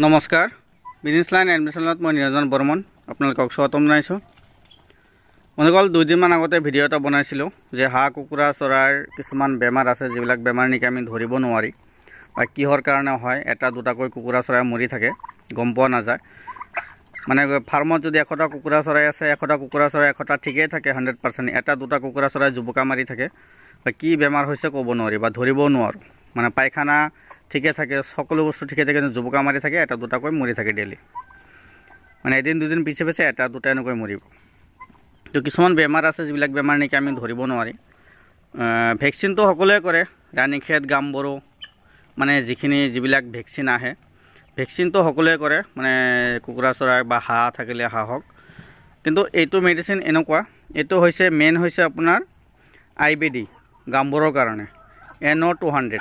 নমস্কাৰ business line এডমিশ্যনত মই নিৰঞ্জন বৰ্মন আপোনালোকক স্বাগতম জনাইছোঁ। বন্ধুসকল, 2 দিনমান আগতে ভিডিঅ' এটা বনাইছিলোঁ যে হাঁহ কুকুৰা চৰাইৰ কিছুমান বেমাৰ আছে যিবিলাক বেমাৰ নেকি আমি ধৰিব নোৱাৰি বা কিহৰ কাৰণে হয়। এটা দুটাকৈ কুকুৰা চৰাই মৰি থাকে, গম পোৱা নাযায়। মানে ফাৰ্মত যদি 100টা কুকুৰা চৰাই আছে, 100টা কুকুৰা চৰাই 100টা ঠিকেই থাকে 100%, এটা দুটা কুকুৰা চৰাই জুপুকা মাৰি থাকে বা কি বেমাৰ হৈছে ক'ব নোৱাৰি বা ধৰিবও নোৱাৰোঁ। মানে পায়খানা ঠিকে থাকে, সকলো বস্তু ঠিকে থাকে, কিন্তু জুপুকা মাৰি থাকে, এটা দুটাকৈ মৰি থাকে ডেইলি। মানে এদিন দুদিন পিছে পিছে এটা দুটা এনেকৈ মৰিব। তো কিছুমান বেমাৰ আছে যিবিলাক বেমাৰ নেকি আমি ধৰিব নোৱাৰি। ভেকচিনটো সকলোৱে কৰে, ৰাণীখেত, গামবৰো, মানে যিবিলাক ভেকচিন আহে ভেকচিনটো সকলোৱে কৰে, মানে কুকুৰা চৰাই বা হাঁহ থাকিলে হাঁহক। কিন্তু এইটো মেডিচিন এনেকুৱা, এইটো হৈছে মেইন হৈছে আপোনাৰ IBD গামবৰৰ কাৰণে NO200।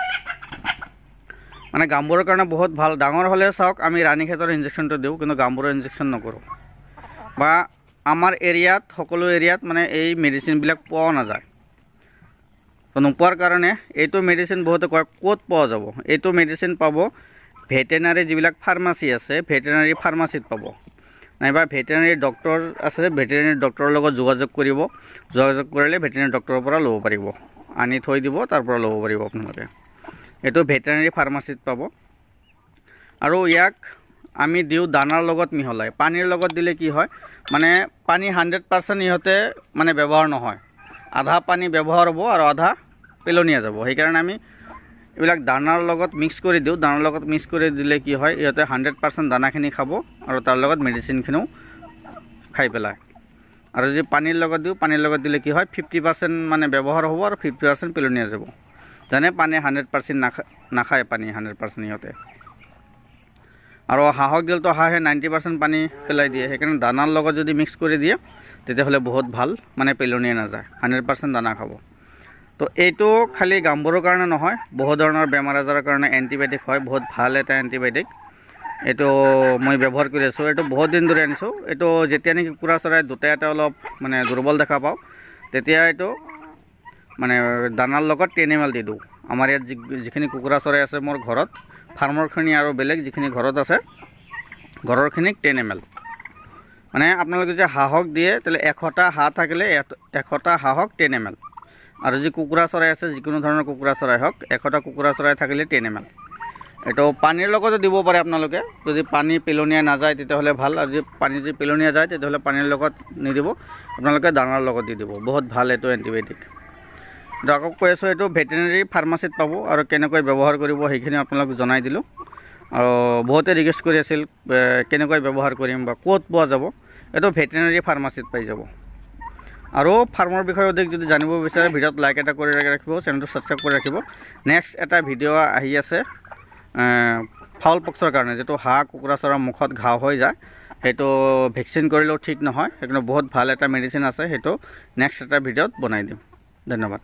মানে গামবৰৰ কাৰণে বহুত ভাল। ডাঙৰ হ'লে চাওক আমি ৰাণীখেতৰ ইনজেকশ্যনটো দিওঁ, কিন্তু গামবৰৰ ইনজেকশ্যন নকৰোঁ। বা আমাৰ এৰিয়াত সকলো এৰিয়াত মানে এই মেডিচিনবিলাক পোৱা নাযায়। তো নোপোৱাৰ কাৰণে এইটো মেডিচিন বহুতে কয় ক'ত পোৱা যাব। এইটো মেডিচিন পাব ভেটেনাৰী যিবিলাক ফাৰ্মাচী আছে, ভেটেনাৰী ফাৰ্মাচীত পাব। নাইবা ভেটেনাৰী ডক্টৰ আছে, ভেটেনাৰী ডক্টৰৰ লগত যোগাযোগ কৰিব। যোগাযোগ কৰিলে ভেটেনাৰী ডক্টৰৰ পৰা ল'ব পাৰিব, আনি থৈ দিব, তাৰ পৰা ল'ব পাৰিব আপোনালোকে। এইটো ভেটেনাৰী ফাৰ্মাচীত পাব। আৰু ইয়াক আমি দিওঁ দানাৰ লগত মিহলাই। পানীৰ লগত দিলে কি হয়, মানে পানী 100% ইহঁতে মানে ব্যৱহাৰ নহয়, আধা পানী ব্যৱহাৰ হ'ব আৰু আধা পেলনীয়া যাব। সেইকাৰণে আমি এইবিলাক দানাৰ লগত মিক্স কৰি দিওঁ। দানাৰ লগত মিক্স কৰি দিলে কি হয়, ইহঁতে 100% দানাখিনি খাব আৰু তাৰ লগত মেডিচিনখিনিও খাই পেলায়। আৰু যদি পানীৰ লগত দিওঁ, পানীৰ লগত দিলে কি হয়, 50% মানে ব্যৱহাৰ হ'ব আৰু 50% পেলনীয়া যাব। যেনে পানী 100% নাখায়, পানী 100% ইহঁতে। আৰু হাঁহক দিলেতো হাঁহে 90% পানী পেলাই দিয়ে। সেইকাৰণে দানাৰ লগত যদি মিক্স কৰি দিয়ে তেতিয়াহ'লে বহুত ভাল, মানে পেলনীয়া নাযায়, 100% দানা খাব। তো এইটো খালি গামবৰৰ কাৰণে নহয়, বহু ধৰণৰ বেমাৰ আজাৰৰ কাৰণে এণ্টিবায়'টিক হয়, বহুত ভাল এটা এণ্টিবায়'টিক। এইটো মই ব্যৱহাৰ কৰি আছোঁ, এইটো বহুত দিন ধৰি আনিছোঁ। এইটো যেতিয়া নেকি কুকুৰা চৰাই দুটা এটা অলপ মানে দুৰ্বল দেখা পাওঁ, তেতিয়া এইটো মানে দানাৰ লগত 10 ml দি দিওঁ। আমাৰ ইয়াত যিখিনি কুকুৰা চৰাই আছে মোৰ ঘৰত, ফাৰ্মৰখিনি আৰু বেলেগ যিখিনি ঘৰত আছে, ঘৰৰখিনিক 10 ml। মানে আপোনালোকে যে হাঁহক দিয়ে, তেতিয়াহ'লে 100টা হাঁহ থাকিলে 100টা হাঁহক 10 ml। আৰু যি কুকুৰা চৰাই আছে, যিকোনো ধৰণৰ কুকুৰা চৰাই হওক, 100টা কুকুৰা চৰাই থাকিলে 10 ml। এইটো পানীৰ লগতো দিব পাৰে আপোনালোকে। যদি পানী পেলনীয়া নাযায় তেতিয়াহ'লে ভাল, আৰু যদি পানী পেলনীয়া যায় তেতিয়াহ'লে পানীৰ লগত নিদিব, আপোনালোকে দানাৰ লগত দি দিব। বহুত ভাল এইটো এণ্টিবায়'টিক। আকৌ কৈ আছোঁ, এইটো ভেটেনেৰী ফাৰ্মাচীত পাব। আৰু কেনেকৈ ব্যৱহাৰ কৰিব সেইখিনি আপোনালোক জনাই দিলোঁ। আৰু বহুতে ৰিকুৱেষ্ট কৰি আছিল কেনেকৈ ব্যৱহাৰ কৰিম বা ক'ত পোৱা যাব। এইটো ভেটেনেৰী ফাৰ্মাচীত পাই যাব। আৰু ফাৰ্মৰ বিষয়ে অধিক যদি জানিব বিচাৰে, ভিডিঅ'ত লাইক এটা কৰি ৰাখিব, চেনেলটো ছাবস্ক্ৰাইব কৰি ৰাখিব। নেক্সট এটা ভিডিঅ' আহি আছে ফাউল পক্সৰ কাৰণে, যিটো হাঁহ কুকুৰা চৰাইৰ মুখত ঘাঁহ হৈ যায়, সেইটো ভেকচিন কৰিলেও ঠিক নহয়। সেইকাৰণে বহুত ভাল এটা মেডিচিন আছে, সেইটো নেক্সট এটা ভিডিঅ'ত বনাই দিম। ধন্যবাদ।